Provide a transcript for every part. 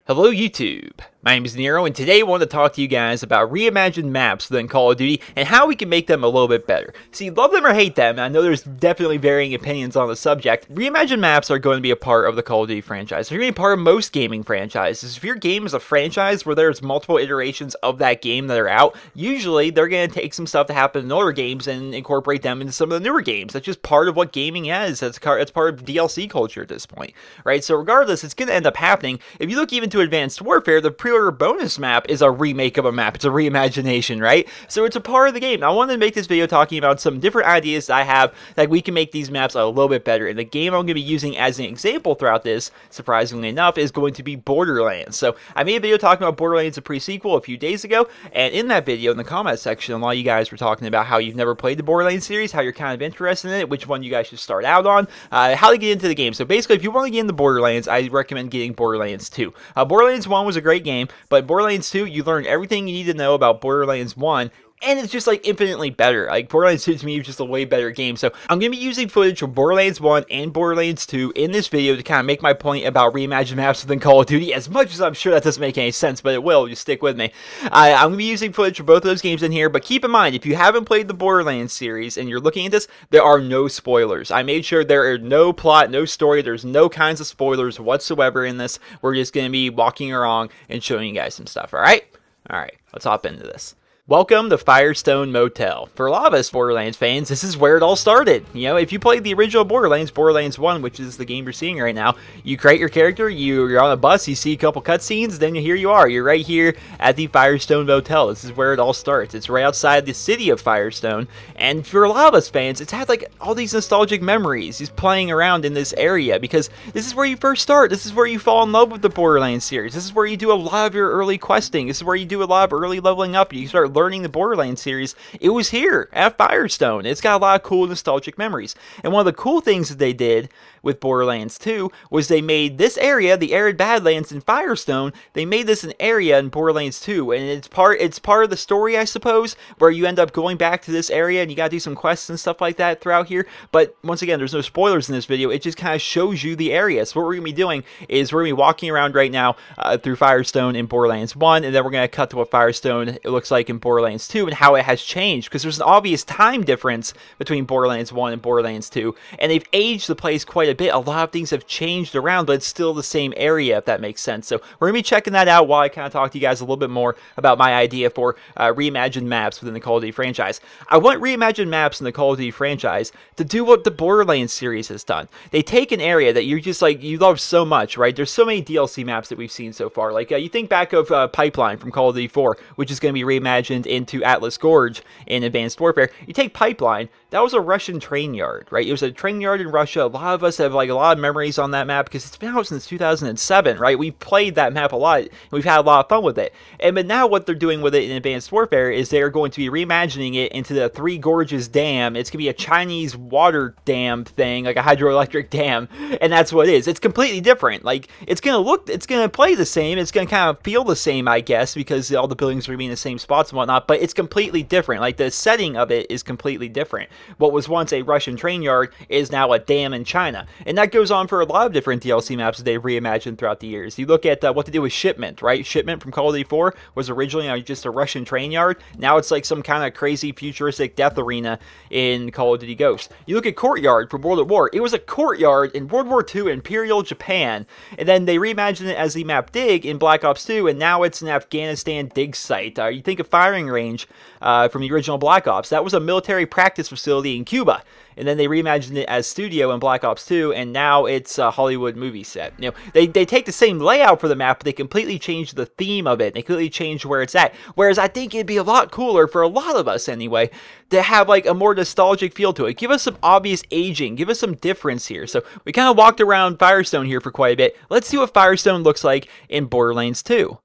Hello YouTube, my name is Nero, and today I want to talk to you guys about reimagined maps within Call of Duty and how we can make them a little bit better. See, love them or hate them, I know there's definitely varying opinions on the subject. Reimagined maps are going to be a part of the Call of Duty franchise. They're going to be a part of most gaming franchises. If your game is a franchise where there's multiple iterations of that game that are out, usually they're going to take some stuff that happened in older games and incorporate them into some of the newer games. That's just part of what gaming is. It's part of DLC culture at this point, right? So regardless, it's going to end up happening. If you look even to Advanced Warfare, the pre-order bonus map is a remake of a map. It's a reimagination, right? So it's a part of the game. Now, I wanted to make this video talking about some different ideas that I have that we can make these maps a little bit better. And the game I'm going to be using as an example throughout this, surprisingly enough, is going to be Borderlands. So I made a video talking about Borderlands, a pre-sequel, a few days ago. And in that video, in the comment section, a lot of you guys were talking about how you've never played the Borderlands series, how you're kind of interested in it, which one you guys should start out on, how to get into the game. So basically, if you want to get into Borderlands, I recommend getting Borderlands 2. Borderlands 1 was a great game, but Borderlands 2, you learn everything you need to know about Borderlands 1, and it's just like infinitely better. Like Borderlands 2 to me is just a way better game. So I'm going to be using footage from Borderlands 1 and Borderlands 2 in this video to kind of make my point about reimagined maps within Call of Duty, as much as I'm sure that doesn't make any sense, but it will. Just stick with me. I'm going to be using footage from both of those games in here, but keep in mind, if you haven't played the Borderlands series and you're looking at this, there are no spoilers. I made sure there are no plot, no story, there's no kinds of spoilers whatsoever in this. We're just going to be walking around and showing you guys some stuff, alright? Alright, let's hop into this. Welcome to Firestone Motel. For a lot of us Borderlands fans, this is where it all started. You know, if you played the original Borderlands, Borderlands 1, which is the game you're seeing right now, you create your character, you're on a bus, you see a couple cutscenes, then here you are. You're right here at the Firestone Motel. This is where it all starts. It's right outside the city of Firestone, and for a lot of us fans, it's had like all these nostalgic memories just playing around in this area, because this is where you first start. This is where you fall in love with the Borderlands series. This is where you do a lot of your early questing. This is where you do a lot of early leveling up. You start learning the Borderlands series. It was here at Firestone. It's got a lot of cool nostalgic memories. And one of the cool things that they did with Borderlands 2 was they made this area, the arid Badlands in Firestone, they made this an area in Borderlands 2, and it's part of the story, I suppose, where you end up going back to this area and you gotta do some quests and stuff like that throughout here. But once again, there's no spoilers in this video. It just kind of shows you the area. So what we're gonna be doing is we're gonna be walking around right now through Firestone in Borderlands 1, and then we're gonna cut to what Firestone it looks like in Borderlands 2 and how it has changed, because there's an obvious time difference between Borderlands 1 and Borderlands 2, and they've aged the place quite a bit. A lot of things have changed around, but it's still the same area, if that makes sense. So we're going to be checking that out while I kind of talk to you guys a little bit more about my idea for reimagined maps within the Call of Duty franchise. I want reimagined maps in the Call of Duty franchise to do what the Borderlands series has done. They take an area that you're just like, you love so much, right? There's so many DLC maps that we've seen so far. Like you think back of Pipeline from Call of Duty 4, which is going to be reimagined into Atlas Gorge in Advanced Warfare. You take Pipeline, that was a Russian train yard, right? It was a train yard in Russia. A lot of us have like a lot of memories on that map because it's been out since 2007, right? We've played that map a lot, and we've had a lot of fun with it. But now what they're doing with it in Advanced Warfare is they're going to be reimagining it into the Three Gorges Dam. It's going to be a Chinese water dam thing, like a hydroelectric dam, and that's what it is. It's completely different. Like, it's going to play the same. It's going to kind of feel the same, I guess, because all the buildings are being in the same spots and whatnot, but it's completely different. Like, the setting of it is completely different. What was once a Russian train yard is now a dam in China, and that goes on for a lot of different DLC maps that they've reimagined throughout the years. You look at what they did with Shipment, right? Shipment from Call of Duty 4 was originally just a Russian train yard. Now it's like some kind of crazy futuristic death arena in Call of Duty Ghosts. You look at Courtyard from World at War. It was a courtyard in World War II Imperial Japan, and then they reimagined it as the map Dig in Black Ops 2, and now it's an Afghanistan dig site. You think of Firing Range from the original Black Ops. That was a military practice facility in Cuba. And then they reimagined it as studio in Black Ops 2, and now it's a Hollywood movie set. You know, they take the same layout for the map, but they completely change the theme of it. They completely change where it's at. Whereas I think it'd be a lot cooler, for a lot of us anyway, to have like a more nostalgic feel to it. Give us some obvious aging. Give us some difference here. So we kind of walked around Firestone here for quite a bit. Let's see what Firestone looks like in Borderlands 2.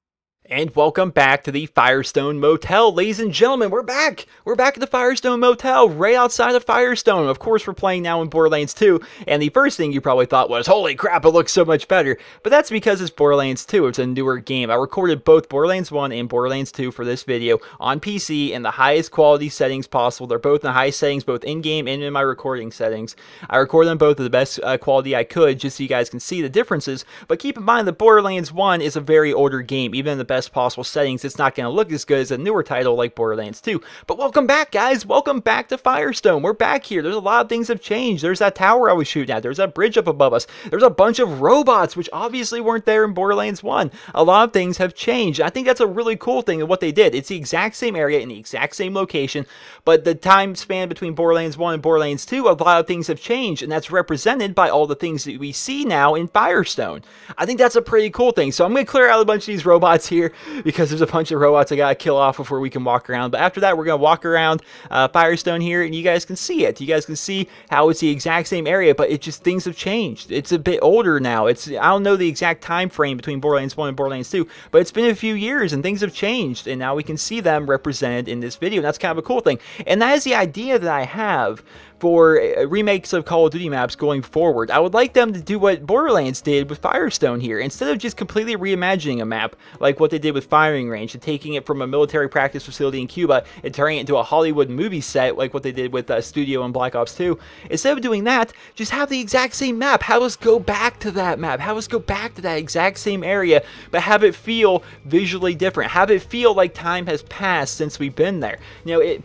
And welcome back to the Firestone Motel, ladies and gentlemen. We're back! We're back at the Firestone Motel, right outside of Firestone. Of course, we're playing now in Borderlands 2, and the first thing you probably thought was, holy crap, it looks so much better. But that's because it's Borderlands 2. It's a newer game. I recorded both Borderlands 1 and Borderlands 2 for this video on PC in the highest quality settings possible. They're both in the highest settings, both in-game and in my recording settings. I recorded them both at the best quality I could, just so you guys can see the differences. But keep in mind that Borderlands 1 is a very older game. Even in the best possible settings, it's not going to look as good as a newer title like Borderlands 2. But welcome back, guys. Welcome back to Firestone. We're back here. There's a lot of things have changed. There's that tower I was shooting at. There's that bridge up above us. There's a bunch of robots, which obviously weren't there in Borderlands 1. A lot of things have changed. I think that's a really cool thing of what they did. It's the exact same area in the exact same location, but the time span between Borderlands 1 and Borderlands 2, a lot of things have changed, and that's represented by all the things that we see now in Firestone. I think that's a pretty cool thing. So I'm going to clear out a bunch of these robots here, because there's a bunch of robots I gotta kill off before we can walk around. But after that, we're gonna walk around Firestone here, and you guys can see it. You guys can see how it's the exact same area, but it just, things have changed. It's a bit older now. I don't know the exact time frame between Borderlands 1 and Borderlands 2, but it's been a few years, and things have changed, and now we can see them represented in this video, and that's kind of a cool thing. And that is the idea that I have for remakes of Call of Duty maps going forward. I would like them to do what Borderlands did with Firestone here. Instead of just completely reimagining a map like what they did with Firing Range and taking it from a military practice facility in Cuba and turning it into a Hollywood movie set like what they did with Studio and Black Ops 2. Instead of doing that, just have the exact same map. Have us go back to that map. Have us go back to that exact same area, but have it feel visually different. Have it feel like time has passed since we've been there. You know,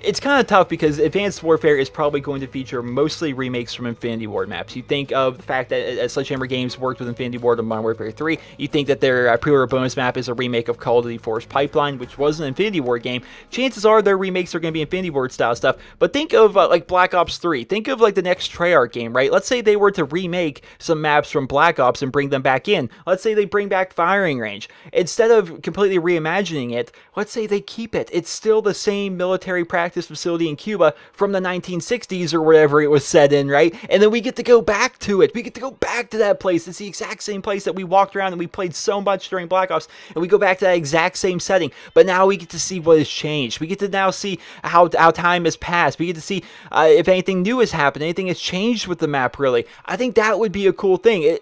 it's kind of tough because Advanced Warfare is probably going to feature mostly remakes from Infinity Ward maps. You think of the fact that Sledgehammer Games worked with Infinity Ward on Modern Warfare 3. You think that their pre-order bonus map is a remake of Call of Duty Force Pipeline, which was an Infinity Ward game. Chances are their remakes are going to be Infinity Ward style stuff. But think of like Black Ops 3. Think of like the next Treyarch game, right? Let's say they were to remake some maps from Black Ops and bring them back in. Let's say they bring back Firing Range. Instead of completely reimagining it, let's say they keep it. It's still the same military practice facility in Cuba from the 1960s or whatever it was set in, right? And then we get to go back to it. We get to go back to that place. It's the exact same place that we walked around and we played so much during Black Ops, and we go back to that exact same setting. But now we get to see what has changed. We get to now see how time has passed. We get to see if anything new has happened, anything has changed with the map, really. I think that would be a cool thing.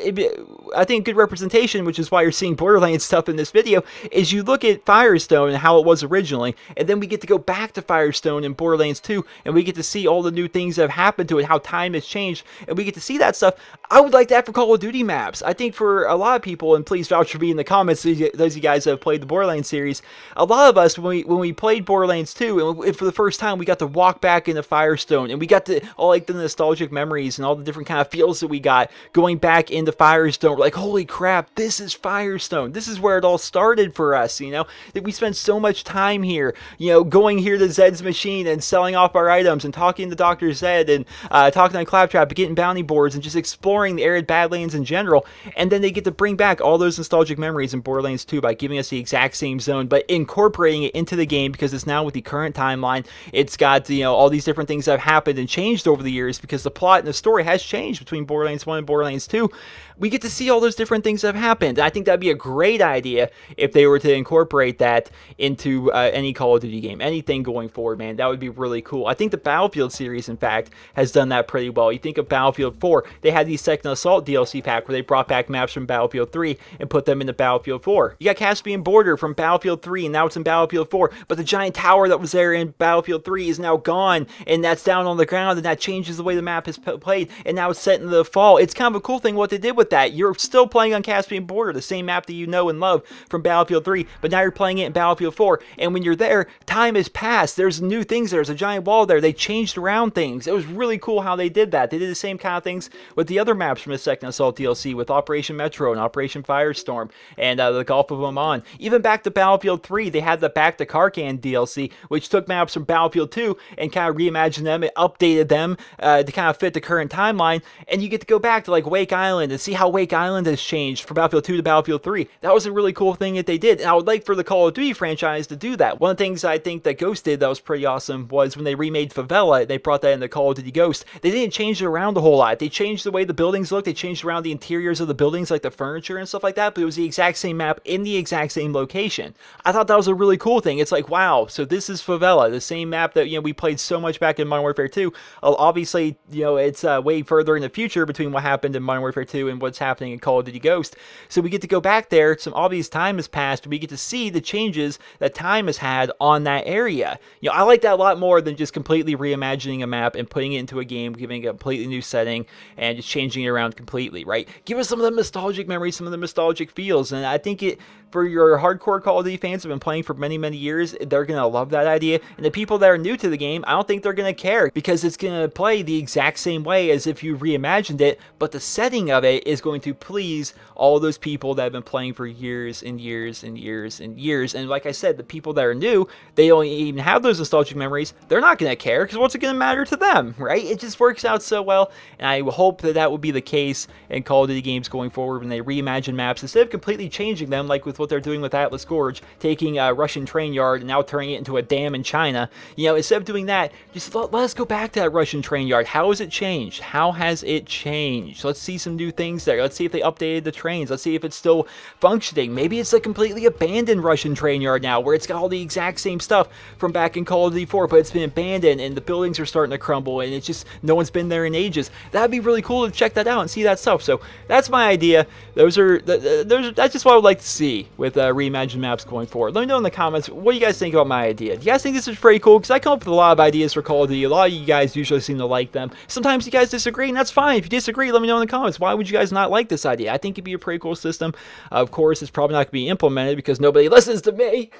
I think good representation, which is why you're seeing Borderlands stuff in this video, is you look at Firestone and how it was originally, and then we get to go back to Firestone and Borderlands 2, and we get to see all the new things that have happened to it, how time has changed, and we get to see that stuff. I would like that for Call of Duty maps. I think for a lot of people, and please vouch for me in the comments, those of you guys that have played the Borderlands series, a lot of us, when we played Borderlands 2, and for the first time, we got to walk back into Firestone, and we got to, all like the nostalgic memories and all the different kind of feels that we got going back into Firestone. We're like, holy crap, this is Firestone. This is where it all started for us, you know? That we spent so much time here, you know, going here to Zed's machine and selling off our items and talking to Dr. Zed and talking to Claptrap and getting bounty boards and just exploring the arid Badlands in general. And then they get to bring back all those nostalgic memories in Borderlands 2 by giving us the exact same zone, but incorporating it into the game because it's now with the current timeline. It's got, you know, all these different things that have happened and changed over the years because the plot and the story has changed between Borderlands 1 and Borderlands 2. We get to see all those different things that have happened. I think that'd be a great idea if they were to incorporate that into any Call of Duty game. Anything going forward, man, that would be really cool. I think the Battlefield series, in fact, has done that pretty well. You think of Battlefield 4, they had the Second Assault DLC pack where they brought back maps from Battlefield 3 and put them into Battlefield 4. You got Caspian Border from Battlefield 3, and now it's in Battlefield 4, but the giant tower that was there in Battlefield 3 is now gone, and that's down on the ground, and that changes the way the map is played, and now it's set in the fall. It's kind of a cool thing what they did with that. You're still playing on Caspian Border, the same map that you know and love from Battlefield 3, but now you're playing it in Battlefield 4, and when you're there, time has passed. There's new things there. There's a giant wall there. They changed around things. It was really cool how they did that. They did the same kind of things with the other maps from the Second Assault DLC with Operation Metro and Operation Firestorm and the Gulf of Oman. Even back to Battlefield 3, they had the Back to Karkan DLC, which took maps from Battlefield 2 and kind of reimagined them and updated them to kind of fit the current timeline, and you get to go back to like Wake Island and see how Wake Island has changed from Battlefield 2 to Battlefield 3. That was a really cool thing that they did, and I would like for the Call of Duty franchise to do that. One of the things I think that Ghost did that was pretty awesome was when they remade Favela, they brought that into Call of Duty Ghost. They didn't change it around a whole lot. They changed the way the buildings look. They changed around the interiors of the buildings, like the furniture and stuff like that, but it was the exact same map in the exact same location. I thought that was a really cool thing. It's like, wow, so this is Favela, the same map that, we played so much back in Modern Warfare 2. Obviously, it's way further in the future between what happened in Modern Warfare 2 and what's happening in Call of Duty Ghost. So we get to go back there. Some obvious time has passed. We get to see the changes that time has had on that area. I like that a lot more than just completely reimagining a map and putting it into a game, giving it a completely new setting and just changing it around completely, right? Give us some of the nostalgic memories, some of the nostalgic feels, and I think for your hardcore Call of Duty fans who have been playing for many, many years, they're going to love that idea. And the people that are new to the game, I don't think they're going to care, because it's going to play the exact same way as if you reimagined it, but the setting of it is going to please all those people that have been playing for years and years and years and years. And like I said, the people that are new, they don't even have those nostalgic memories. They're not going to care, because what's it going to matter to them, right? It just works out so well, and I hope that that will be the case in Call of Duty games going forward when they reimagine maps, instead of completely changing them, like with what they're doing with Atlas Gorge, taking a Russian train yard and now turning it into a dam in China. Instead of doing that, just let us go back to that Russian train yard. How has it changed? How has it changed? Let's see some new things there. Let's see if they updated the trains. Let's see if it's still functioning. Maybe it's a completely abandoned Russian train yard now, where it's got all the exact same stuff from back in Call of Duty 4, but it's been abandoned and the buildings are starting to crumble and it's just, no one's been there in ages. That'd be really cool to check that out and see that stuff. So that's my idea. That's just what I would like to see with reimagined maps going forward. Let me know in the comments, what do you guys think about my idea? Do you guys think this is pretty cool? Because I come up with a lot of ideas for Call of Duty. A lot of you guys usually seem to like them. Sometimes you guys disagree, and that's fine. If you disagree, let me know in the comments. Why would you guys not like this idea? I think it'd be a pretty cool system. Of course, it's probably not going to be implemented because nobody listens to me.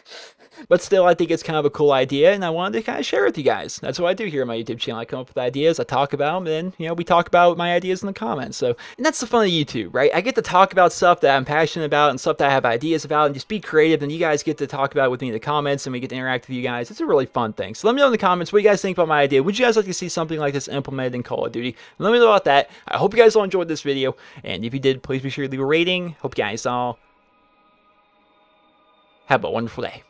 But still, I think it's kind of a cool idea, and I wanted to kind of share with you guys. That's what I do here on my YouTube channel. I come up with ideas, I talk about them, and we talk about my ideas in the comments. So, and that's the fun of YouTube, right? I get to talk about stuff that I'm passionate about and stuff that I have ideas about, and just be creative, and you guys get to talk about it with me in the comments, and we get to interact with you guys. It's a really fun thing. So let me know in the comments what you guys think about my idea. Would you guys like to see something like this implemented in Call of Duty? Let me know about that. I hope you guys all enjoyed this video, and if you did, please be sure to leave a rating. Hope you guys all have a wonderful day.